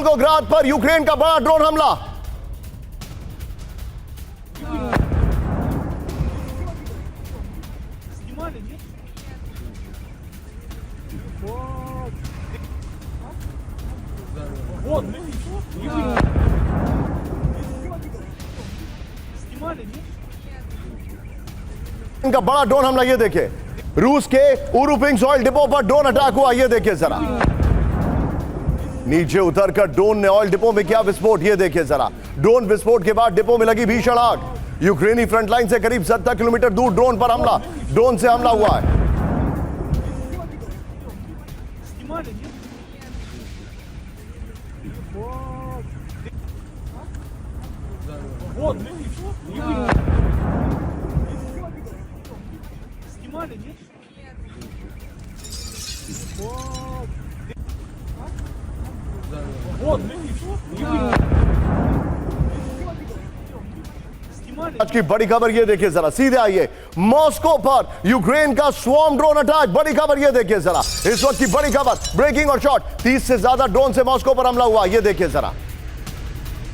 Volgograd पर Ukraine का बड़ा ड्रोन हमला। इनका बड़ा ड्रोन हमला, ये देखिए रूस के उरुपिंग ऑयल डिपो पर ड्रोन अटैक हुआ। ये देखिए जरा, नीचे उतरकर ड्रोन ने ऑयल डिपो में किया विस्फोट। ये देखिए जरा, ड्रोन विस्फोट के बाद डिपो में लगी भीषण आग। यूक्रेनी फ्रंटलाइन से करीब 70 किलोमीटर दूर ड्रोन पर हमला, ड्रोन से हमला हुआ है। आज की बड़ी खबर ये देखिए जरा, सीधे आइए मॉस्को पर यूक्रेन का स्वॉर्म ड्रोन अटैक। बड़ी खबर ये देखिए जरा, इस वक्त की बड़ी खबर, ब्रेकिंग और शॉट। 30 से ज्यादा ड्रोन से मॉस्को पर हमला हुआ। ये देखिए जरा,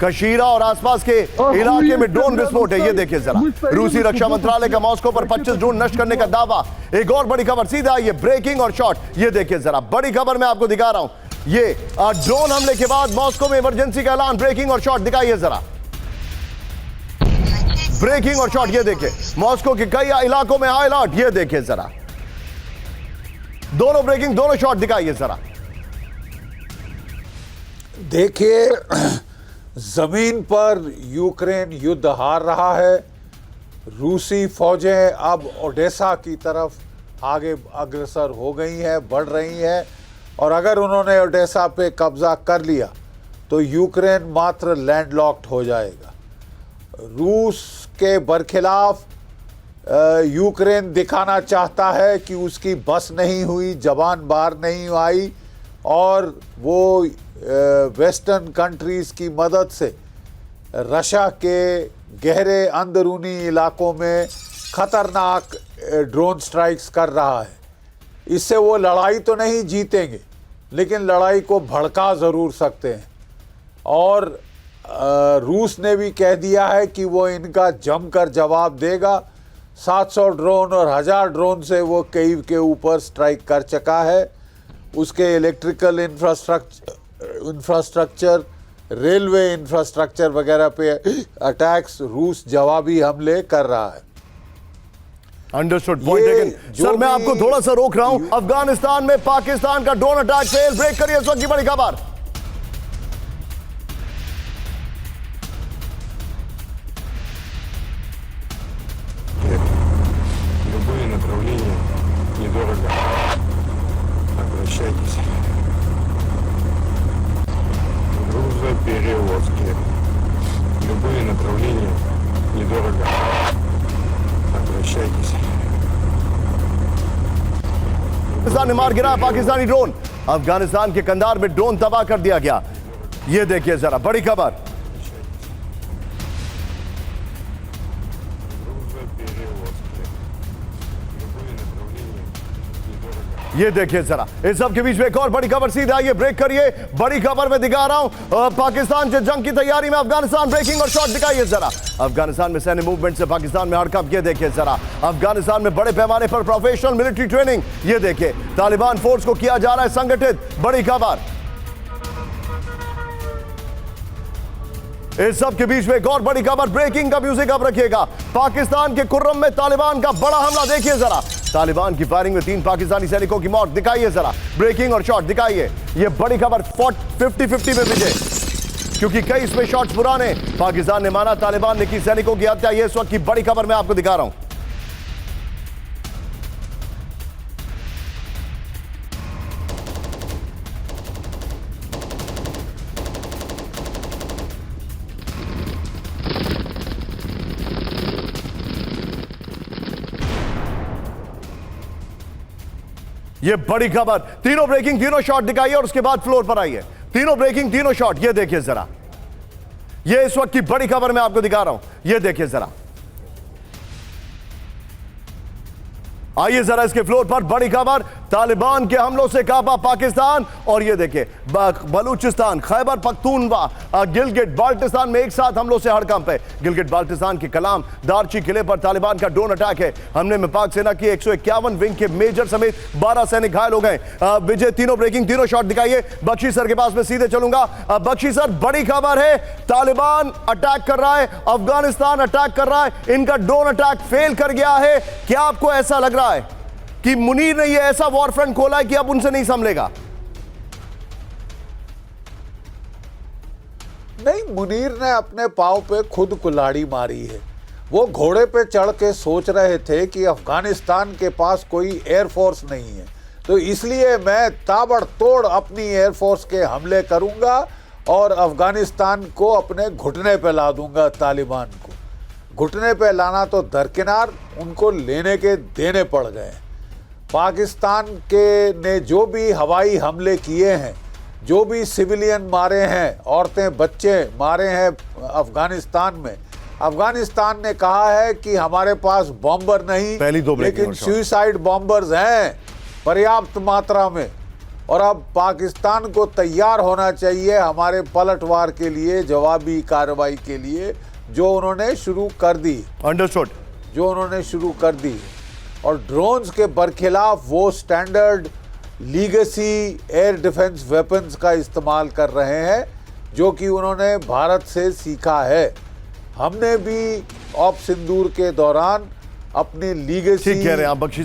कशीरा और आसपास के इलाके में ड्रोन विस्फोट है। ये देखिए जरा, रूसी रक्षा मंत्रालय का मॉस्को पर 25 ड्रोन नष्ट करने का दावा। एक और बड़ी खबर, सीधा आइए ब्रेकिंग और शॉट। ये देखिए जरा, बड़ी खबर मैं आपको दिखा रहा हूं। ये ड्रोन हमले के बाद मॉस्को में इमरजेंसी का ऐलान। ब्रेकिंग और शॉट दिखाइए जरा, ब्रेकिंग और शॉट। ये देखिए मॉस्को के कई इलाकों में हाई अलर्ट। ये देखिए जरा, दोनों ब्रेकिंग दोनों शॉट दिखाइए जरा। देखिए, जमीन पर यूक्रेन युद्ध हार रहा है। रूसी फौजें अब ओडेसा की तरफ आगे अग्रसर हो गई हैं, बढ़ रही हैं, और अगर उन्होंने ओडेसा पे कब्जा कर लिया तो यूक्रेन मात्र लैंडलॉक्ड हो जाएगा। रूस के बरखिलाफ यूक्रेन दिखाना चाहता है कि उसकी बस नहीं हुई, जबान बाहर नहीं आई, और वो वेस्टर्न कंट्रीज़ की मदद से रशिया के गहरे अंदरूनी इलाकों में ख़तरनाक ड्रोन स्ट्राइक्स कर रहा है। इससे वो लड़ाई तो नहीं जीतेंगे, लेकिन लड़ाई को भड़का ज़रूर सकते हैं। और रूस ने भी कह दिया है कि वो इनका जमकर जवाब देगा। 700 ड्रोन और 1000 ड्रोन से वो कीव के ऊपर स्ट्राइक कर चुका है। उसके इलेक्ट्रिकल इंफ्रास्ट्रक्चर, रेलवे इंफ्रास्ट्रक्चर वगैरह पे अटैक्स रूस जवाबी हमले कर रहा है। Understood, point taken. सर मैं आपको थोड़ा सा रोक रहा हूं। अफगानिस्तान में पाकिस्तान का ड्रोन अटैक फेल। ब्रेक करिए इस वक्त की बड़ी खबर। Любые направления недорого. Обращайтесь. Грузоперевозки. Любые направления недорого. Обращайтесь. पाकिस्तान ने मार गिरा पाकिस्तानी ड्रोन। अफगानिस्तान के कंधार में ड्रोन तबाह कर दिया गया। ये देखिए जरा, बड़ी खबर। ये देखिए जरा, इस सब के बीच में एक और बड़ी खबर। सीधा आइए ब्रेक करिए, बड़ी खबर में दिखा रहा हूं। पाकिस्तान से जंग की तैयारी में अफगानिस्तान। ब्रेकिंग और शॉट दिखाइए जरा। अफगानिस्तान में सैन्य मूवमेंट से पाकिस्तान में हड़कंप। ये देखिए जरा, अफगानिस्तान में बड़े पैमाने पर प्रोफेशनल मिलिट्री ट्रेनिंग। ये देखिए, तालिबान फोर्स को किया जा रहा है संगठित। बड़ी खबर। इस सब के बीच में एक और बड़ी खबर। ब्रेकिंग का म्यूजिक अब रखिएगा। पाकिस्तान के कुर्रम में तालिबान का बड़ा हमला। देखिए जरा, तालिबान की फायरिंग में 3 पाकिस्तानी सैनिकों की मौत। दिखाइए जरा, ब्रेकिंग और शॉट दिखाइए। ये बड़ी खबर 50-50 में विजय, क्योंकि कई इसमें शॉट्स पुराने। पाकिस्तान ने माना तालिबान ने की सैनिकों की हत्या। ये इस वक्त की बड़ी खबर मैं आपको दिखा रहा हूं। ये बड़ी खबर, तीनों ब्रेकिंग तीनों शॉट दिखाइए और उसके बाद फ्लोर पर आइए। तीनों ब्रेकिंग तीनों शॉट। ये देखिए जरा, ये इस वक्त की बड़ी खबर मैं आपको दिखा रहा हूं। ये देखिए जरा, आइए जरा इसके फ्लोर पर बड़ी खबर, तालिबान के हमलों से कांपा पाकिस्तान। और ये देखिए बलूचिस्तान, खैबर पख्तूनवा, गिलगिट बाल्टिस्तान में एक साथ हमलों से हड़कंप है। गिलगिट बाल्टिस्तान के कलाम दारची किले पर तालिबान का ड्रोन अटैक है। हमले में पाक सेना की 151 विंग के मेजर समेत 12 सैनिक घायल हो गए। विजय, तीनों ब्रेकिंग, तीनों शॉट दिखाइए। बख्शी सर के पास में सीधे चलूंगा। बख्शी सर, बड़ी खबर है, तालिबान अटैक कर रहा है, अफगानिस्तान अटैक कर रहा है, इनका ड्रोन अटैक फेल कर गया है। क्या आपको ऐसा लग रहा है कि मुनीर ने यह ऐसा वॉर फ्रंट खोला है कि अब उनसे नहीं संभलेगा? नहीं, मुनीर ने अपने पांव पे खुद कुल्हाड़ी मारी है। वो घोड़े पे चढ़ के सोच रहे थे कि अफगानिस्तान के पास कोई एयरफोर्स नहीं है, तो इसलिए मैं ताबड़तोड़ अपनी एयरफोर्स के हमले करूंगा और अफगानिस्तान को अपने घुटने पे ला दूंगा। तालिबान को घुटने पे लाना तो दरकिनार, उनको लेने के देने पड़ गए। पाकिस्तान के ने जो भी हवाई हमले किए हैं, जो भी सिविलियन मारे हैं, औरतें बच्चे मारे हैं अफगानिस्तान में, अफगानिस्तान ने कहा है कि हमारे पास बॉम्बर नहीं, लेकिन सुसाइड बॉम्बर्स हैं पर्याप्त मात्रा में। और अब पाकिस्तान को तैयार होना चाहिए हमारे पलटवार के लिए, जवाबी कार्रवाई के लिए, जो उन्होंने शुरू कर दी। अंडरस्टूड। जो उन्होंने शुरू कर दी। और ड्रोन्स के बरखिलाफ वो standard legacy air defence weapons का इस्तेमाल कर रहे हैं, जो कि उन्होंने भारत से सीखा है। हमने भी ऑप सिंदूर के दौरान अपने लीगेसी ठीक कह रहे हैं आप बख्शी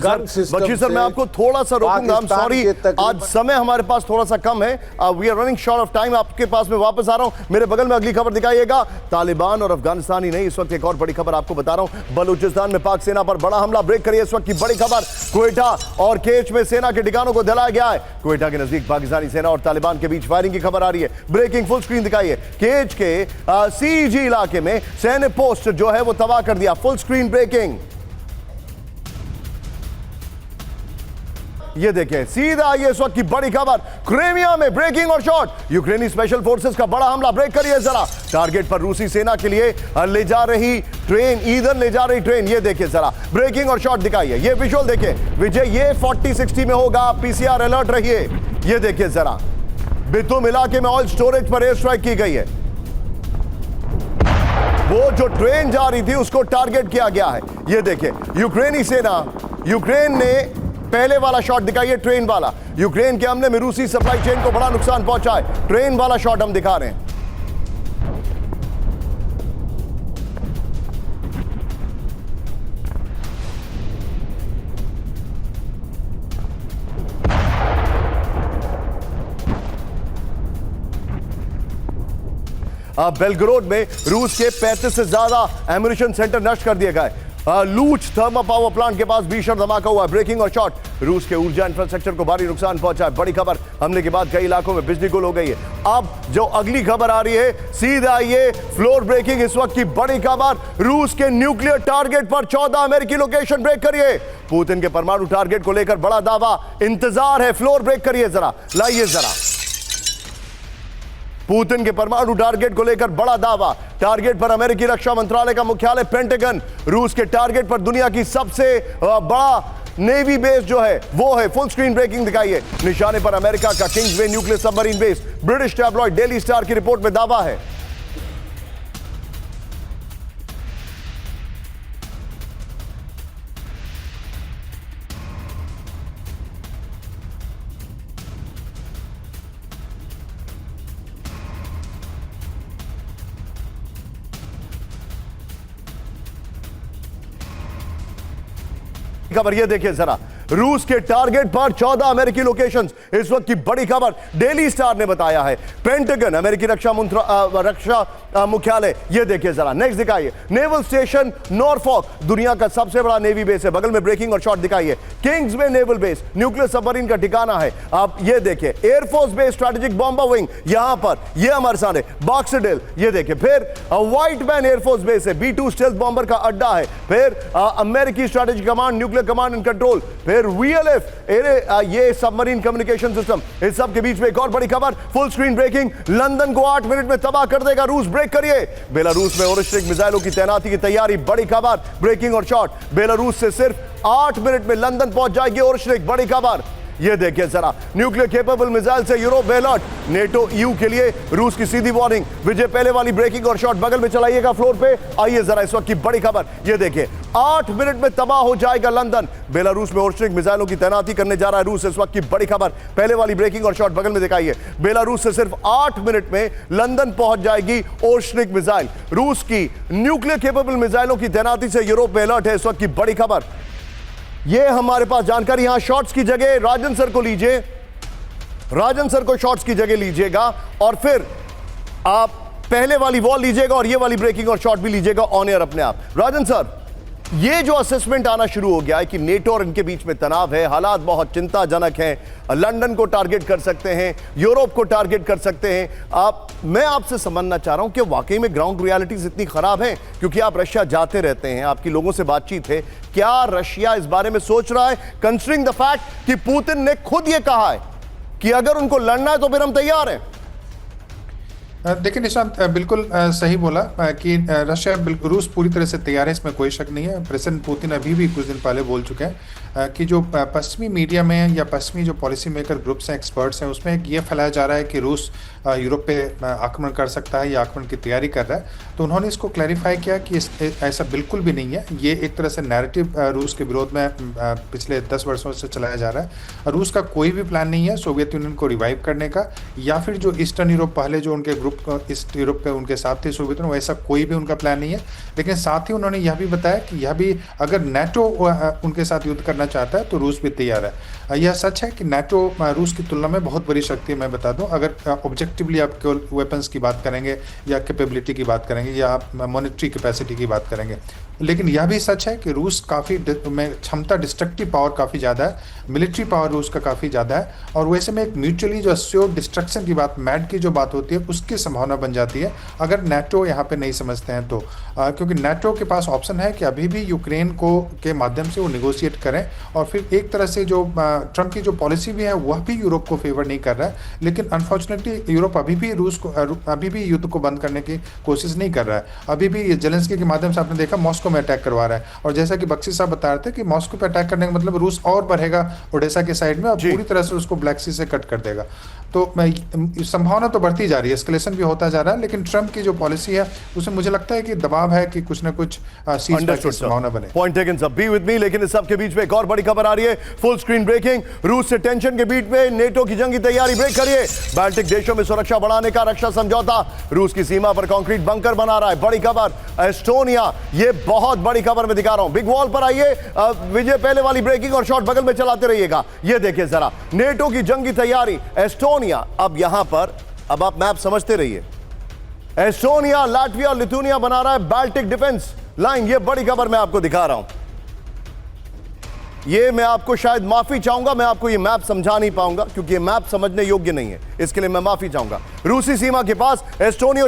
सर, मैं आपको थोड़ा सा रोकूंगा। I'm sorry, आज समय हमारे पास थोड़ा सा कम है। We are running short of time. आपके पास में वापस आ रहा हूं। मेरे बगल में अगली खबर दिखाइएगा। तालिबान और अफगानिस्तान ही नहीं, इस वक्त एक और बड़ी खबर आपको बता रहा हूं। बलूचिस्तान में पाक सेना पर बड़ा हमला, ब्रेक करिए इस वक्त की बड़ी खबर। क्वेटा और केच में सेना के ठिकानों को दलाया गया है। क्वेटा के नजदीक पाकिस्तानी सेना और तालिबान के बीच फायरिंग की खबर आ रही है। ब्रेकिंग, फुल स्क्रीन दिखाइए। केच के सीजी इलाके में सैन्य पोस्ट जो है वो तबाह कर दिया। फुल स्क्रीन ब्रेकिंग, ये देखें, सीधा आइए इस वक्त की बड़ी खबर। क्रीमिया में ब्रेकिंग और शॉट, यूक्रेनी स्पेशल फोर्सेस का बड़ा हमला। ब्रेक करिए जरा। टारगेट पर रूसी सेना के लिए ले जा रही ट्रेन, ईंधन ले जा रही ट्रेन, ये देखिए जरा। ब्रेकिंग और शॉट दिखाइए, ये विजुअल देखिए। विजय, ये 40-60 में होगा, पीसीआर अलर्ट रहिए। ये देखिए जरा, बितुम इलाके में ऑयल स्टोरेज पर एयर स्ट्राइक की गई है। वो जो ट्रेन जा रही थी उसको टारगेट किया गया है। ये देखिए, यूक्रेनी सेना, यूक्रेन ने पहले वाला शॉट दिखाइए, ट्रेन वाला। यूक्रेन के हमले में रूसी सप्लाई चेन को बड़ा नुकसान पहुंचा है। ट्रेन वाला शॉट हम दिखा रहे हैं। बेलग्रोड में रूस के 35 से ज्यादा एम्यूनिशन सेंटर नष्ट कर दिए गए। लूच थर्मल पावर प्लांट के पास भीषण धमाका हुआ। ब्रेकिंग और शॉट, रूस के ऊर्जा इंफ्रास्ट्रक्चर को भारी नुकसान पहुंचा है। बड़ी खबर, हमले के बाद कई इलाकों में बिजली गुल हो गई है। अब जो अगली खबर आ रही है, सीधा आइए, फ्लोर ब्रेकिंग इस वक्त की बड़ी खबर। रूस के न्यूक्लियर टारगेट पर 14 अमेरिकी लोकेशन ब्रेक करिए। पुतिन के परमाणु टारगेट को लेकर बड़ा दावा, इंतजार है। फ्लोर ब्रेक करिए जरा, लाइए जरा। पुतिन के परमाणु टारगेट को लेकर बड़ा दावा। टारगेट पर अमेरिकी रक्षा मंत्रालय का मुख्यालय, पेंटागन। रूस के टारगेट पर दुनिया की सबसे बड़ा नेवी बेस जो है वो है। फुल स्क्रीन ब्रेकिंग दिखाइए। निशाने पर अमेरिका का Kingsway nuclear submarine base. British tabloid daily star की रिपोर्ट में दावा है। खबर ये देखिए जरा, रूस के टारगेट पर 14 अमेरिकी लोकेशंस। इस वक्त की बड़ी खबर डेली स्टार ने बताया है। पेंटागन, अमेरिकी रक्षा मुख्यालय, ये देखिए जरा। नेक्स्ट दिखाइए, नेवल स्टेशन नॉरफॉक, दुनिया का सबसे बड़ा नेवी बेस है। बगल में ब्रेकिंग और शॉट दिखाइए। Kingsway naval base, nuclear submarine का ठिकाना है। आप ये देखिए, air force base strategic bomber wing, यहां पर ये हमारे सामने बॉक्सडेल, ये देखिए। फिर व्हाइट मैन एयरफोर्स बेस है, B-2 स्टेल्थ बॉम्बर का अड्डा है। फिर अमेरिकी strategic command, nuclear command and control. फिर फिर VLF ये सबमरीन कम्युनिकेशन सिस्टम, इस सब के बीच में एक और बड़ी खबर, फुल स्क्रीन ब्रेकिंग, लंदन को 8 मिनट में तबाह कर देगा रूस, ब्रेक करिए। बेलारूस में ओरिस्टिक मिसाइलों की तैनाती की तैयारी, बड़ी खबर, ब्रेकिंग और शॉट, बेलारूस से सिर्फ 8 मिनट में लंदन पहुंच जाएगी ओरिस्टिक, बड़ी खबर। ये देखिए जरा, न्यूक्लियर केपेबल मिसाइल से यूरोप अलर्ट, नेटो EU के लिए रूस की सीधी वार्निंग। विजय पहले वाली ब्रेकिंग और शॉट बगल में चलाइएगा फ्लोर पे। आइए जरा इस वक्त की बड़ी खबर, ये देखिए 8 मिनट में तबाह हो जाएगा लंदन। बेलारूस में ओरिस्टिक मिसाइलों की तैनाती करने जा रहा है रूस, इस वक्त की बड़ी खबर, पहले वाली ब्रेकिंग और शॉट बगल में दिखाइए। बेलारूस से सिर्फ 8 मिनट में लंदन पहुंच जाएगी ओरिस्टिक मिसाइल। रूस की न्यूक्लियर केपेबल मिसाइलों की तैनाती से यूरोप में अलर्ट है, इस वक्त की बड़ी खबर। ये हमारे पास जानकारी, यहां शॉट्स की जगह राजन सर को लीजिए, राजन सर को शॉट्स की जगह लीजिएगा और फिर आप पहले वाली वॉल लीजिएगा और ये वाली ब्रेकिंग और शॉट भी लीजिएगा ऑन एयर अपने आप। राजन सर, ये जो असेसमेंट आना शुरू हो गया है कि नेटो और इनके बीच में तनाव है, हालात बहुत चिंताजनक हैं, लंदन को टारगेट कर सकते हैं, यूरोप को टारगेट कर सकते हैं, मैं आपसे समझना चाह रहा हूं कि वाकई में ग्राउंड रियलिटीज इतनी खराब है? क्योंकि आप रशिया जाते रहते हैं, आपकी लोगों से बातचीत है, क्या रशिया इस बारे में सोच रहा है, कंसिडरिंग द फैक्ट कि पुतिन ने खुद ये कहा है कि अगर उनको लड़ना है तो फिर हम तैयार हैं? देखिए निशांत, बिल्कुल सही बोला कि रशिया रूस पूरी तरह से तैयार है, इसमें कोई शक नहीं है। प्रेसिडेंट पुतिन अभी भी कुछ दिन पहले बोल चुके हैं कि जो पश्चिमी मीडिया में या पश्चिमी जो पॉलिसी मेकर ग्रुप्स हैं, एक्सपर्ट्स हैं, उसमें ये फैलाया जा रहा है कि रूस यूरोप पे आक्रमण कर सकता है या आक्रमण की तैयारी कर रहा है। तो उन्होंने इसको क्लैरिफाई किया कि ऐसा बिल्कुल भी नहीं है। ये एक तरह से नैरेटिव रूस के विरोध में पिछले 10 वर्षों से चलाया जा रहा है। रूस का कोई भी प्लान नहीं है सोवियत यूनियन को रिवाइव करने का, या फिर जो ईस्टर्न यूरोप पहले जो उनके ग्रुप ईस्ट यूरोप के उनके साथ थे सोवियत यूनियन, वैसा कोई भी उनका प्लान नहीं है। लेकिन साथ ही उन्होंने यह भी बताया कि यह भी अगर नेटो उनके साथ युद्ध करना चाहता है तो रूस भी तैयार है। यह सच है कि नेटो रूस की तुलना में बहुत बड़ी शक्ति है। मैं बता दूं, अगर ऑब्जेक्टिवली आप केवल वेपन्स की बात करेंगे या कैपेबिलिटी की बात करेंगे या आप मॉनिटरी कैपेसिटी की बात करेंगे, लेकिन यह भी सच है कि रूस काफ़ी में क्षमता, डिस्ट्रक्टिव पावर काफ़ी ज़्यादा है, मिलिट्री पावर रूस का काफ़ी ज़्यादा है। और वैसे में एक म्यूचुअली जो अस्योर्ड डिस्ट्रक्शन की बात, मैड की जो बात होती है, उसकी संभावना बन जाती है अगर नेटो यहाँ पे नहीं समझते हैं तो। क्योंकि नेटो के पास ऑप्शन है कि अभी भी यूक्रेन को के माध्यम से वो निगोशिएट करें, और फिर एक तरह से जो ट्रंप की जो पॉलिसी भी है वह भी यूरोप को फेवर नहीं कर रहा है। लेकिन अनफॉर्चुनेटली यूरोप अभी भी रूस को अभी भी युद्ध को बंद करने की कोशिश नहीं कर रहा है। अभी भी जेलेंस्की के माध्यम से आपने देखा मॉस्को में अटैक करवा रहा है, और जैसा कि बख्शी साहब बता रहे थे कि मॉस्को पे अटैक करने का मतलब रूस और बढ़ेगा ओडेसा के साइड में और पूरी तरह से उसको ब्लैक सी से कट कर देगा। तो संभावना तो बढ़ती जा रही है, एस्केलेशन भी होता जा रहा है, लेकिन ट्रंप की जो पॉलिसी है उसमें मुझे लगता है कि दबाव है कि कुछ ना कुछ संभावना बने। Point taken sir, be with me. लेकिन इस सब के बीच में एक और बड़ी खबर आ रही है, फुल स्क्रीन ब्रेकिंग, रूस से टेंशन के बीच में नेटो की जंगी तैयारी, ब्रेक करिए। बाल्टिक देशों में सुरक्षा बढ़ाने का रक्षा समझौता, रूस की सीमा पर कंक्रीट बंकर बना रहा है, बड़ी खबर। एस्टोनिया, ये बहुत बड़ी खबर मैं दिखा रहा हूं, बिग वॉल पर आइए, विजय पहले वाली ब्रेकिंग और शॉट बगल में चलाते रहिएगा। ये देखिए जरा, नेटो की जंगी तैयारी, एस्टोनिया, अब यहां पर, अब आप मैप समझते रहिए, एस्टोनिया, लाटविया और लिथुनिया बना रहा है बाल्टिक डिफेंस लाइन। ये बड़ी खबर मैं आपको दिखा रहा हूं। ये मैं आपको शायद माफी चाहूंगा, मैं आपको ये मैप समझा नहीं पाऊंगा क्योंकि ये मैप समझने योग्य नहीं है, इसके लिए मैं माफी चाहूंगा। रूसी सीमा के पास एस्टोनिया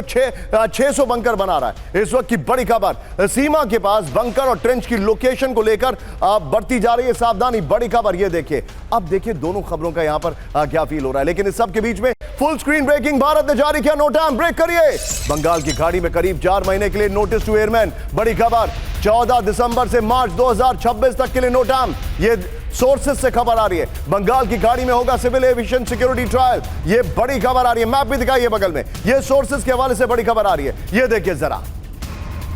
600 बंकर बना रहा है, इस वक्त की बड़ी खबर। सीमा के पास बंकर और ट्रेंच की लोकेशन को लेकर बढ़ती जा रही है सावधानी, बड़ी खबर। ये देखिए, अब देखिए दोनों खबरों का यहां पर क्या फील हो रहा है। लेकिन इस सब के बीच में फुल स्क्रीन ब्रेकिंग, भारत ने जारी किया नो टाइम, ब्रेक करिए। बंगाल की खाड़ी में करीब 4 महीने के लिए नोटिस टू एयरमैन, बड़ी खबर। 14 दिसंबर से मार्च 2026 तक के लिए नो टाइम, ये सोर्सेस से खबर आ रही है। बंगाल की खाड़ी में होगा सिविल एविएशन सिक्योरिटी ट्रायल, ये बड़ी खबर आ रही है। मैप भी दिखाइए बगल में, ये सोर्सेस के हवाले से बड़ी खबर आ रही है। ये देखिए जरा,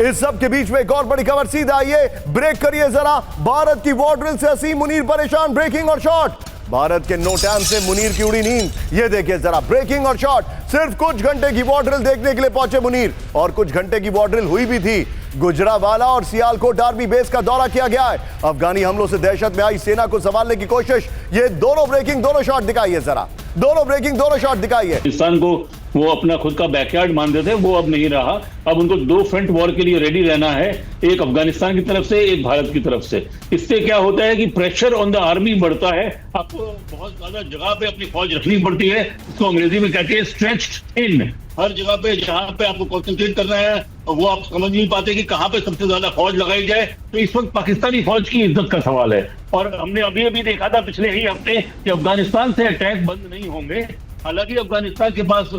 इस सब के बीच में एक और बड़ी खबर, सीधा आइए, ब्रेक करिए जरा। भारत की वॉर ड्रिल से असीम मुनीर परेशान, ब्रेकिंग और शॉट। भारत के नो टाइम से मुनीर की उड़ी नींद, ये देखिए जरा, ब्रेकिंग और शॉट। सिर्फ कुछ घंटे की वॉर ड्रिल देखने के लिए पहुंचे मुनीर, और कुछ घंटे की वॉर ड्रिल हुई भी थी। गुजरावाला और सियालकोट आर्मी बेस का दौरा किया गया है। अफगानी हमलों से दहशत में आई सेना को संभालने की कोशिश। ये दोनों ब्रेकिंग, दोनों शॉट दिखाइए जरा, दोनों ब्रेकिंग, दोनों शॉट दिखाइए। पाकिस्तान को वो अपना खुद का बैकयार्ड मानते थे, वो अब नहीं रहा। अब उनको 2 फ्रंट वॉर के लिए रेडी रहना है, एक अफगानिस्तान की तरफ से, एक भारत की तरफ से। इससे क्या होता है कि प्रेशर ऑन द आर्मी बढ़ता है, आपको बहुत ज्यादा जगह पे अपनी फौज रखनी पड़ती है, इसको अंग्रेजी में कहते हैं स्ट्रेच्ड थिन। हर जगह पे जहां पे आपको कॉन्सेंट्रेट करना है वो आप समझ नहीं पाते कि कहां पे सबसे ज्यादा फौज लगाई जाए। तो इस वक्त पाकिस्तानी फौज की इज्जत का सवाल है। और हमने अभी अभी देखा था पिछले ही हफ्ते कि अफगानिस्तान से अटैक बंद नहीं होंगे। हालांकि अफगानिस्तान के पास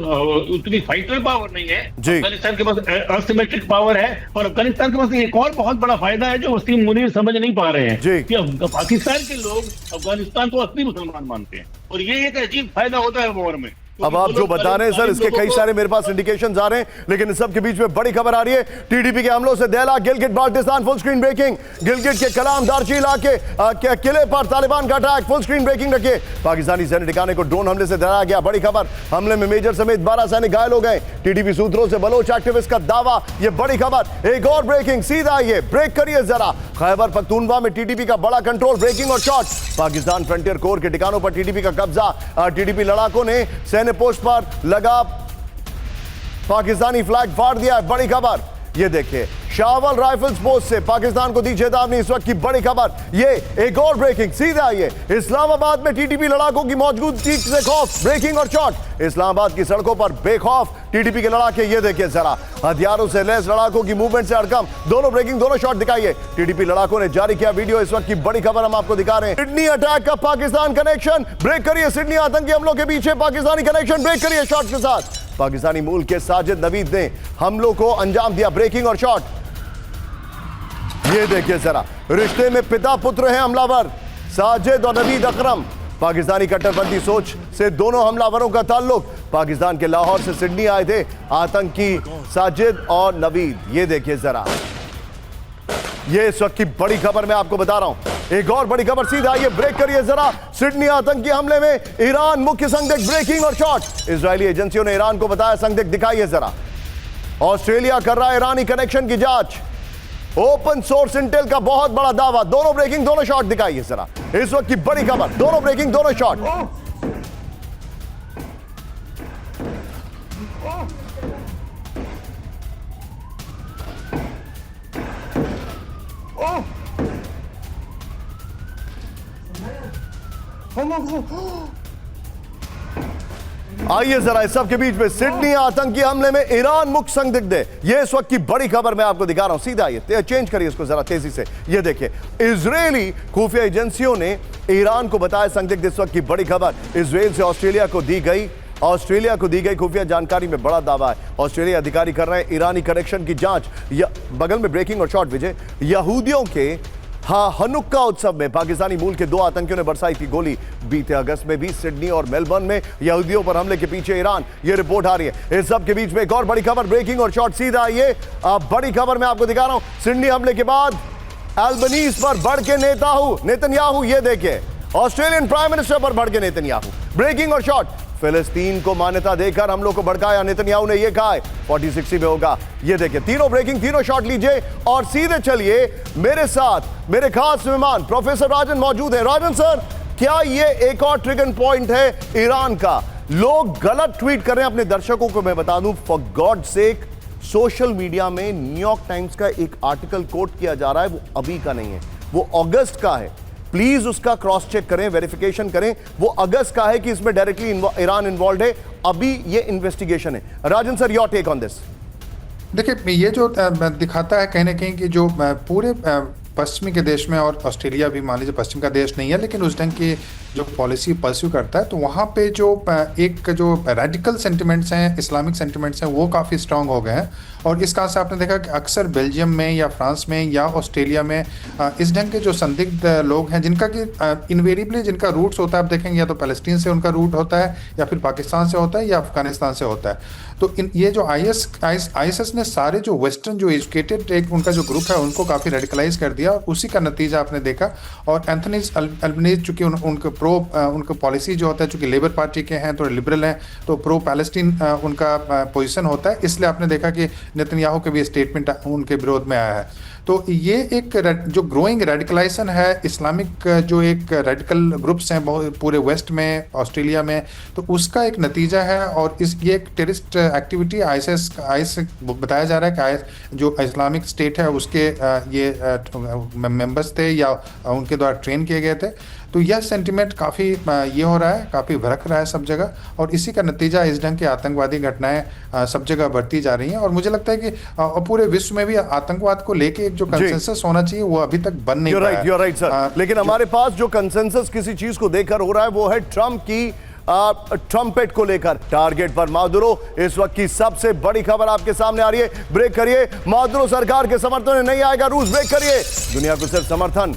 उतनी फाइटर पावर नहीं है, अफगानिस्तान के पास असिमेट्रिक पावर है। और अफगानिस्तान के पास एक और बहुत बड़ा फायदा है जो वसीम मुनीर समझ नहीं पा रहे हैं कि पाकिस्तान के लोग अफगानिस्तान को असली मुसलमान मानते हैं, और ये एक अजीब फायदा होता है वॉर में। अब आप जो बता रहे हैं सर, इसके कई सारे मेरे पास इंडिकेशंस आ रहे हैं, लेकिन इस सब के बीच में बड़ी खबर आ रही है। टीडीपी के हमलों से दहला Gilgit Baltistan, full screen breaking. Gilgit के कलाम दारची इलाके के किले पर तालिबान का अटैक, फुल स्क्रीन ब्रेकिंग रखिए। पाकिस्तानी सैन्य ठिकाने को ड्रोन हमले से दहराया गया, बड़ी खबर। हमले में मेजर समेत 12 सैनिक घायल हो गए, टीडीपी सूत्रों से बलोच एक्टिविस्ट का दावा, ये बड़ी खबर। एक और ब्रेकिंग, सीधा ये ब्रेक करिए जरा। खैबर पख्तूनख्वा में टीडीपी का बड़ा कंट्रोल, ब्रेकिंग और शॉट। पाकिस्तान फ्रंटियर कोर के ठिकानों पर टीडीपी का कब्जा, टीडीपी लड़ाकों ने सैन्य पोस्ट पर लगा पाकिस्तानी फ्लैग फाड़ दिया है, बड़ी खबर। ये देखिए, शावल राइफल्स पोस्ट से पाकिस्तान को दी चेतावनी, इस वक्त की बड़ी खबर। ये एक और ब्रेकिंग, सीधा ये इस्लामाबाद में टीडीपी लड़ाकों की मौजूदगी से खौफ, ब्रेकिंग और शॉट। इस्लामाबाद की सड़कों पर बेखौफ टीडीपी के लड़ाके, ये देखिए जरा, हथियारों से लैस लड़ाकों की मूवमेंट से हड़कंप। दोनों ब्रेकिंग, दोनों शॉट दिखाइए। टीडीपी लड़ाकों ने जारी किया वीडियो, इस वक्त की बड़ी खबर हम आपको दिखा रहे हैं। सिडनी अटैक का पाकिस्तान कनेक्शन, ब्रेक करिए। सिडनी आतंकी हमलों के पीछे पाकिस्तानी कनेक्शन, ब्रेक करिए शॉट के साथ। पाकिस्तानी मूल के साजिद नवीद ने हमलों को अंजाम दिया, ब्रेकिंग और शॉट। ये देखिए जरा, रिश्ते में पिता पुत्र हैं हमलावर, साजिद और नवीद अकरम। पाकिस्तानी कट्टरपंथी सोच से दोनों हमलावरों का ताल्लुक। पाकिस्तान के लाहौर से सिडनी आए थे आतंकी साजिद और नवीद। ये देखिए जरा, ये इस वक्त की बड़ी खबर मैं आपको बता रहा हूं। एक और बड़ी खबर, सीधा ये ब्रेक करिए जरा। सिडनी आतंकी हमले में ईरान मुख्य संदिग्ध, ब्रेकिंग और शॉट। इजरायली एजेंसियों ने ईरान को बताया संदिग्ध, दिखाइए जरा। ऑस्ट्रेलिया कर रहा है ईरानी कनेक्शन की जांच, ओपन सोर्स इंटेल का बहुत बड़ा दावा। दोनों ब्रेकिंग, दोनों शॉट दिखाइए जरा, इस वक्त की बड़ी खबर। दोनों ब्रेकिंग, दोनों शॉट। आइए जरा, इस सब के बीच में सिडनी आतंकी हमले में ईरान मुख्य संदिग्ध है, ये इस वक्त की बड़ी खबर मैं आपको दिखा रहा हूं। सीधा ये चेंज करिए इसको जरा तेजी से। ये देखिए, इजरायली खुफिया एजेंसियों ने ईरान को बताया संदिग्ध, इस वक्त की बड़ी खबर। इजरायल से ऑस्ट्रेलिया को दी गई खुफिया जानकारी में बड़ा दावा है। ऑस्ट्रेलिया अधिकारी कर रहे हैं ईरानी कनेक्शन की जांच। बगल में ब्रेकिंग और शॉट विजय। यहूदियों के हनुक्का उत्सव में पाकिस्तानी मूल के 2 आतंकियों ने बरसाई थी गोली। बीते अगस्त में भी सिडनी और मेलबर्न में यहूदियों पर हमले के पीछे ईरान, ये रिपोर्ट आ रही है। इस सब के बीच में एक और बड़ी खबर, ब्रेकिंग और शॉट, सीधा ये बड़ी खबर मैं आपको दिखा रहा हूं। सिडनी हमले के बाद अल्बनीज पर बढ़ के नेतन्याहू, ये देखिए, ऑस्ट्रेलियन प्राइम मिनिस्टर पर बढ़ के नेतन्याहू, ब्रेकिंग और शॉट। फिलिस्तीन को मान्यता देकर हमलों को भड़काया, नेतन्याहू ने यह कहा है 40-60 में होगा। ये देखिए, तीनों ब्रेकिंग, तीनों शॉट लीजिए और सीधे चलिए मेरे साथ। मेरे खास मेहमान प्रोफेसर राजन मौजूद हैं। राजन सर, क्या ये एक और ट्रिगर पॉइंट है ईरान का? लोग गलत ट्वीट कर रहे हैं। अपने दर्शकों को मैं बता दूं, for God sake, social media में न्यूयॉर्क टाइम्स का एक आर्टिकल कोट किया जा रहा है, वो अभी का नहीं है, वो अगस्त का है। प्लीज उसका क्रॉस चेक करें, वेरिफिकेशन करें। वो अगस्त का है कि इसमें डायरेक्टली ईरान इन्वॉल्व है। अभी ये इन्वेस्टिगेशन है। Rajan sir, your take on this. देखिए, ये जो दिखाता है कहीं ना कहीं कि जो पूरे पश्चिमी के देश में, और ऑस्ट्रेलिया भी मान लीजिए पश्चिम का देश नहीं है, लेकिन उस ढंग की जो पॉलिसी परस्यू करता है, तो वहाँ पे जो एक जो रेडिकल सेंटिमेंट्स हैं, इस्लामिक सेंटिमेंट्स हैं, वो काफ़ी स्ट्रांग हो गए हैं। और इस कारण से आपने देखा कि अक्सर बेल्जियम में या फ्रांस में या ऑस्ट्रेलिया में इस ढंग के जो संदिग्ध लोग हैं, जिनका कि इन्वेरियबली जिनका रूट्स होता है, आप देखेंगे या तो पैलेस्टीन से उनका रूट होता है, या फिर पाकिस्तान से होता है, या अफगानिस्तान से होता है। तो ये जो ISIS ने सारे जो वेस्टर्न जो एजुकेटेड एक उनका जो ग्रुप है, उनको काफ़ी रेडिकलाइज कर दिया, और उसी का नतीजा आपने देखा। और एंथनी अल्बनीज़ चूँकि उनका पॉलिसी जो होता है, चूँकि लेबर पार्टी के हैं, थोड़े लिबरल हैं, तो प्रो पैलेस्टीन उनका पोजीशन होता है, इसलिए आपने देखा कि नेतन्याहू के भी स्टेटमेंट उनके विरोध में आया है। तो ये एक जो ग्रोइंग रेडिकलाइजेशन है, इस्लामिक जो एक रेडिकल ग्रुप्स हैं बहुत पूरे वेस्ट में, ऑस्ट्रेलिया में, तो उसका एक नतीजा है। और ये एक टेररिस्ट एक्टिविटी आईएस बताया जा रहा है कि आईएस जो इस्लामिक स्टेट है उसके ये मेंबर्स थे या उनके द्वारा ट्रेन किए गए थे। तो यह सेंटिमेंट काफ़ी ये हो रहा है, काफ़ी भड़क रहा है सब जगह, और इसी का नतीजा इस ढंग की आतंकवादी घटनाएं सब जगह बढ़ती जा रही हैं। और मुझे लगता है कि पूरे विश्व में भी आतंकवाद को लेके एक जो कंसेंसस होना चाहिए वो अभी तक बन नहीं रहा है। You're right, sir. लेकिन हमारे पास जो कंसेंसस किसी चीज को देखकर हो रहा है वो है ट्रंप की ट्रम्पेट को लेकर। टारगेट पर मादुरो, इस वक्त की सबसे बड़ी खबर आपके सामने आ रही है। ब्रेक करिए, मादुरो सरकार के समर्थन में नहीं आएगा रूस, ब्रेक करिए। दुनिया को सिर्फ समर्थन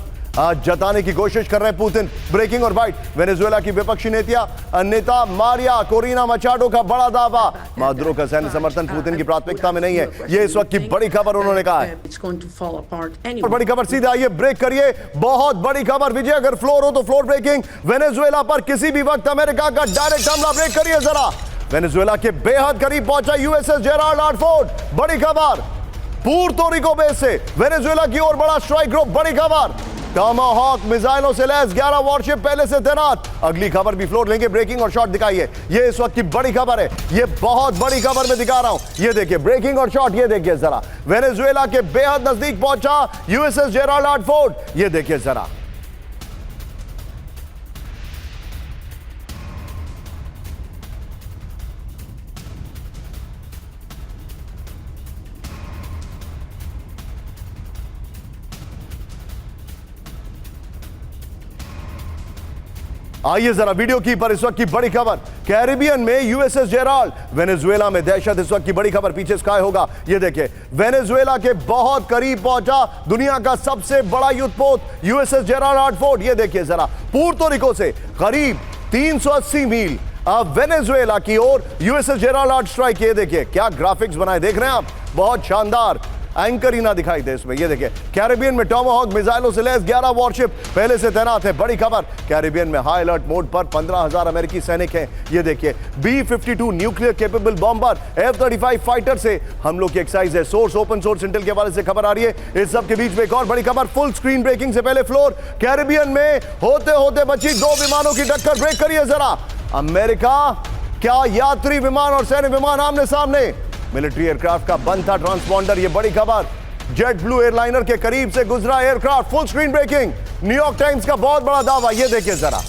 जताने की कोशिश कर रहे हैं पुतिन। ब्रेकिंग और बाइट, वेनेजुएला की विपक्षी नेता मारिया कोरिना मचाडो का बड़ा दावा, मादुरो का सैन्य समर्थन पुतिन की प्राथमिकता में नहीं है। ये इस वक्त की बड़ी खबर उन्होंने कहा है। और बड़ी खबर सीधे आइए, ब्रेक करिए, बहुत बड़ी खबर। विजय, अगर फ्लोर हो तो फ्लोर ब्रेकिंग। वेनेजुएला पर किसी भी वक्त अमेरिका का डायरेक्ट हमला, ब्रेक करिए जरा। वेनेजुएला के बेहद करीब पहुंचा यूएसएस जेराल्ड आर फोर्ड, बड़ी खबर। पुर्तो रिको बेस से वेनेजुएला की ओर बड़ा स्ट्राइक ग्रुप, बड़ी खबर। टॉमाहॉक मिसाइलों से लैस 11 वॉरशिप पहले से तैनात। अगली खबर भी फ्लोर लेंगे, ब्रेकिंग और शॉट दिखाइए। ये इस वक्त की बड़ी खबर है, ये बहुत बड़ी खबर मैं दिखा रहा हूं। ये देखिए ब्रेकिंग और शॉट, ये देखिए जरा। वेनेजुएला के बेहद नजदीक पहुंचा यूएसएस जेराल्ड आर फोर्ड, ये देखिए जरा। आइए जरा वीडियो की पर इस वक्त की बड़ी खबर। कैरिबियन में यूएसएस जेराल्ड, वेनेजुएला में दहशत, इस वक्त की बड़ी खबर। पीछे स्काई होगा, ये देखिए वेनेजुएला के बहुत करीब पहुंचा दुनिया का सबसे बड़ा युद्धपोत यूएसएस जेराल्ड आर फोर्ड, ये देखिए जरा। पुर्तो रिको से करीब 380 मील वेनेजुएला की ओर यूएसएस जेराल्ड आर स्ट्राइक, ये देखिए क्या ग्राफिक्स बनाए, देख रहे हैं आप, बहुत शानदार। एंकर ही ना दिखाई दे इसमें, ये देखिए। कैरिबियन में टॉमाहॉक मिसाइलों से लैस 11 वॉरशिप पहले से तैनात है, बड़ी खबर। कैरिबियन में हाई अलर्ट मोड पर 15,000 अमेरिकी सैनिक हैं, ये देखिए। B-52 nuclear capable bomber, F-35 fighter से हमलों की एक्सरसाइज है। सोर्स ओपन सोर्स इंटेल के हवाले से खबर आ रही है। इस सब के बीच में एक और बड़ी खबर, फुल स्क्रीन ब्रेकिंग से पहले फ्लोर। कैरिबियन में होते होते बची 2 विमानों की टक्कर, ब्रेक करिए जरा। अमेरिका क्या यात्री विमान और सैन्य विमान आमने सामने, मिलिट्री एयरक्राफ्ट का बंद था ट्रांसपॉन्डर, ये बड़ी खबर। जेट ब्लू एयरलाइनर के करीब से गुजरा aircraft, full screen breaking. New York Times का बहुत बड़ा दावा, ये देखिए जरा।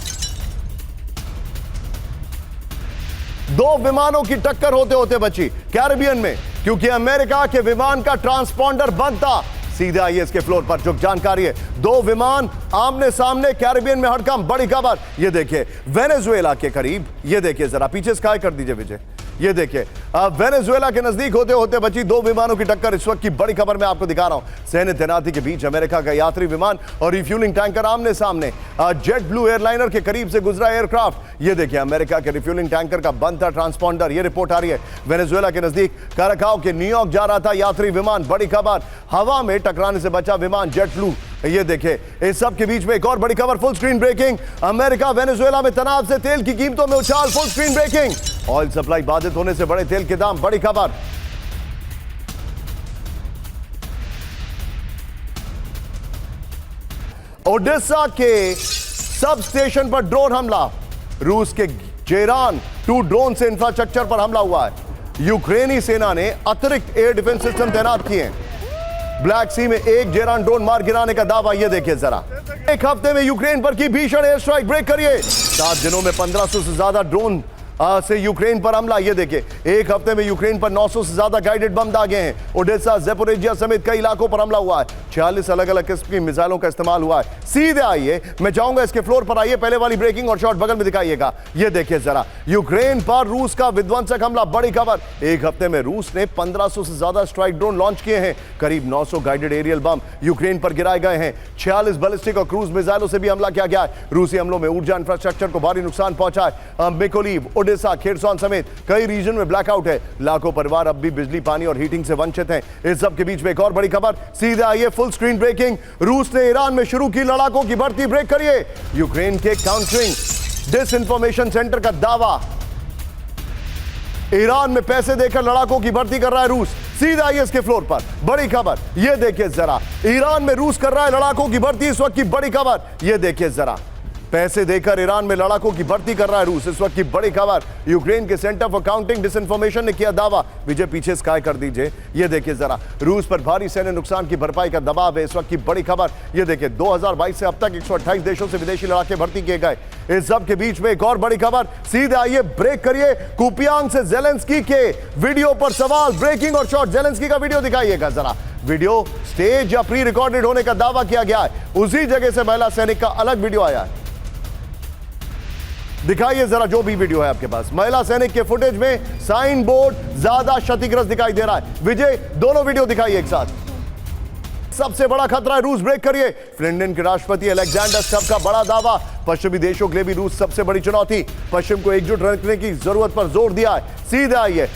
2 विमानों की टक्कर होते होते बची कैरिबियन में, क्योंकि अमेरिका के विमान का ट्रांसपॉन्डर बंद था। सीधे आइए इसके फ्लोर पर जो जानकारी है। 2 विमान आमने सामने कैरिबियन में हड़कंप, बड़ी खबर। ये देखिए वेनेजुएला के करीब, ये देखिए जरा, पीछे स्काई कर दीजिए विजय, ये देखिए वेनेजुएला के नजदीक होते होते बची 2 विमानों की टक्कर, इस वक्त की बड़ी खबर मैं आपको दिखा रहा हूं। सैन्य तैनाती के बीच अमेरिका का यात्री विमान और रिफ्यूलिंग टैंकर आमने सामने। जेट ब्लू एयरलाइनर के करीब से गुजरा एयरक्राफ्ट, ये देखिए अमेरिका के रिफ्यूलिंग टैंकर का बंद था ट्रांसपॉन्डर, ये रिपोर्ट आ रही है। वेनेजुएला के नजदीक कराकाओ के न्यूयॉर्क जा रहा था यात्री विमान, बड़ी खबर। हवा में टकराने से बचा विमान जेट ब्लू, ये देखिए। इस सब के बीच में एक और बड़ी खबर, full screen breaking. America Venezuela में तनाव से तेल की कीमतों में उछाल, full screen breaking. Oil supply बाधित होने से बढ़े तेल के दाम, बड़ी खबर। ओडेसा के सब स्टेशन पर ड्रोन हमला, रूस के जेरान 2 ड्रोन से इंफ्रास्ट्रक्चर पर हमला हुआ है। यूक्रेनी सेना ने अतिरिक्त एयर डिफेंस सिस्टम तैनात किए हैं। ब्लैक सी में एक जेरान ड्रोन मार गिराने का दावा, ये देखिए जरा। एक हफ्ते में यूक्रेन पर की भीषण एयर स्ट्राइक, ब्रेक करिए। 7 दिनों में 1500 से ज्यादा ड्रोन से यूक्रेन पर हमला, ये देखिए। एक हफ्ते में यूक्रेन पर 900 से ज्यादा गाइडेड बम दागे हैं। ओडेसा, ज़ेपोरिजिया समेत कई इलाकों पर हमला हुआ है। 46 अलग अलग किस्म की मिसाइलों का इस्तेमाल हुआ है। सीधे आइए, मैं चाहूंगा इसके फ्लोर पर आइए, पहले वाली ब्रेकिंग और शॉट बगल में दिखाइएगा, ये देखिए जरा। यूक्रेन पर रूस का विध्वंसक हमला, बड़ी खबर। एक हफ्ते में रूस ने 1500 से ज्यादा स्ट्राइक ड्रोन लॉन्च किए हैं। करीब 900 गाइडेड एरियल बम यूक्रेन पर गिराए गए हैं। 46 बैलिस्टिक और क्रूज मिसाइलों से भी हमला किया गया है। रूसी हमलों में ऊर्जा इंफ्रास्ट्रक्चर को भारी नुकसान पहुंचा है। मिकोलीव, ओडेसा, खेरसॉन समेत कई रीजन में ब्लैकआउट है। लाखों परिवार अब भी बिजली, पानी और हीटिंग से वंचित हैं। इस सब के बीच में एक और बड़ी खबर, सीधे आइए, फुल स्क्रीन ब्रेकिंग। रूस ने ईरान में शुरू की लड़ाकों की बढ़ती, ब्रेक करिए। यूक्रेन के काउंटरिंग डिसइंफॉर्मेशन सेंटर का दावा, ईरान में पैसे देकर लड़ाकों की भर्ती कर रहा है रूस। सीधा आइए इसके फ्लोर पर बड़ी खबर, यह देखिए जरा। ईरान में रूस कर रहा है लड़ाकों की भर्ती, इस वक्त की बड़ी खबर, यह देखिए जरा। पैसे देकर ईरान में लड़ाकों की भर्ती कर रहा है रूस, इस वक्त की बड़ी खबर। यूक्रेन के सेंटर फॉर काउंटिंग डिसइंफॉर्मेशन ने किया दावा। विजय पीछे स्काई कर दीजिए, यह देखिए जरा। रूस पर भारी सैन्य नुकसान की भरपाई का दबाव है, इस वक्त की बड़ी खबर, यह देखिए। 2022 से अब तक 128 देशों से विदेशी लड़ाके भर्ती किए गए। इस सब के बीच में एक और बड़ी खबर, सीधे आइए ब्रेक करिए। कुपियांग से जेलेंस्की के वीडियो पर सवाल, ब्रेकिंग और शॉर्ट। जेलेंस्की का वीडियो दिखाइएगा जरा। वीडियो स्टेज या प्री रिकॉर्डेड होने का दावा किया गया है, उसी जगह से महिला सैनिक का अलग वीडियो आया है। दिखाइए जरा जो भी वीडियो है आपके पास। महिला सैनिक के फुटेज में साइन बोर्ड ज्यादा क्षतिग्रस्त दिखाई दे रहा है। विजय दोनों वीडियो दिखाइए एक साथ। सबसे बड़ा खतरा है रूस, ब्रेक करिए। फिनलैंड के राष्ट्रपति अलेक्जेंडर स्टब का बड़ा दावा, पश्चिमी देशों के लिए भी रूस सबसे बड़ी चुनौती। पश्चिम को एकजुट रखने की जरूरत पर जोर दिया है। सीधे आइए